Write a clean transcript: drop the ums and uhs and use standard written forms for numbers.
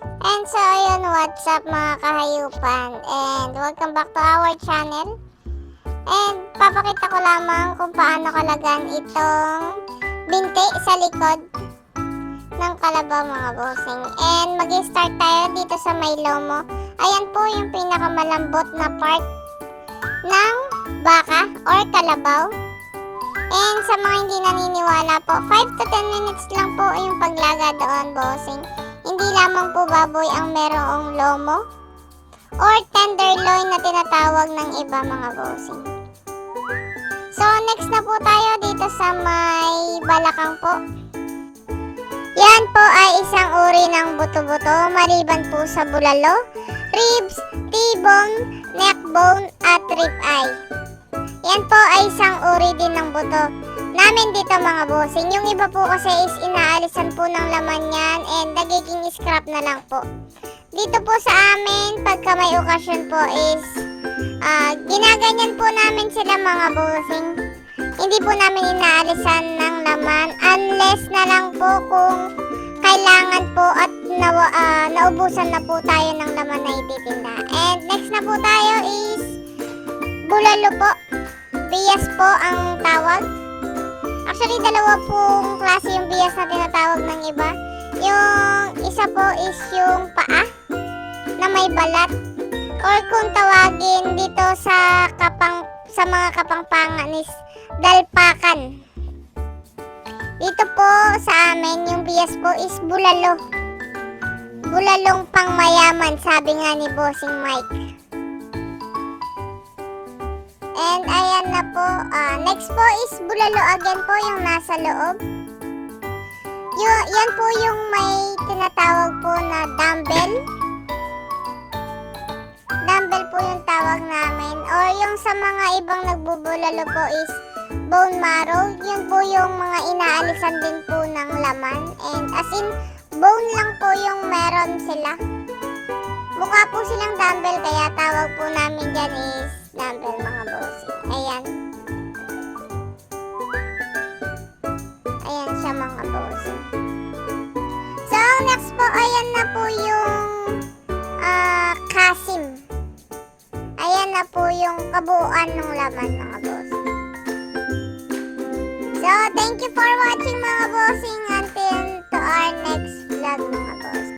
And so ayun, what's up mga kahayupan, and welcome back to our channel. And papakita ko lamang kung paano kalagan itong binti sa likod ng kalabaw mga bossing. And mag-start tayo dito sa may lomo. Ayan po yung pinakamalambot na part ng baka or kalabaw. And sa mga hindi naniniwala po, 5 to 10 minutes lang po yung paglaga doon, bossing. Hindi lamang po baboy ang merong lomo or tenderloin na tinatawag ng iba mga bossing. So next na po tayo dito sa may balakang po. Yan po ay isang uri ng buto-buto maliban po sa bulalo, ribs, T-bone, neck bone at rib eye. Yan po ay isang uri din ng buto namin dito mga bossing. Yung iba po kasi is inaalisan po ng laman yan and nagiging scrap na lang po. Dito po sa amin, pagka may okasyon po is ginaganyan po namin sila mga bossing. Hindi po namin inaalisan ng laman unless na lang po kung kailangan po at naubusan na po tayo ng laman na ititinda. And next na po tayo is bulalo po. Bias po ang tawag. Actually, dalawa pong klase yung bias na tinatawag ng iba. Yung isa po is yung paa na may balat. Or kung tawagin dito sa mga kapangpangan is dalpakan. Dito po sa amin, yung bias po is bulalo. Bulalong pangmayaman, sabi nga ni Bossing Mike. And ayan na po, next po is bulalo again po yung nasa loob. Yan po yung may tinatawag po na dumbbell. Dumbbell po yung tawag namin. Or yung sa mga ibang nagbubulalo po is bone marrow. Yun po yung mga inaalisan din po ng laman. And as in, bone lang po yung meron sila. Mukha po silang dumbbell kaya tawag po namin dyan is dumbbell mga bossing. Ayan. Ayan siya mga bossing. So, next po, ayan na po yung kasim. Ayan na po yung kabuuan ng laman mga bossing. So, thank you for watching mga bossing until to our next vlog mga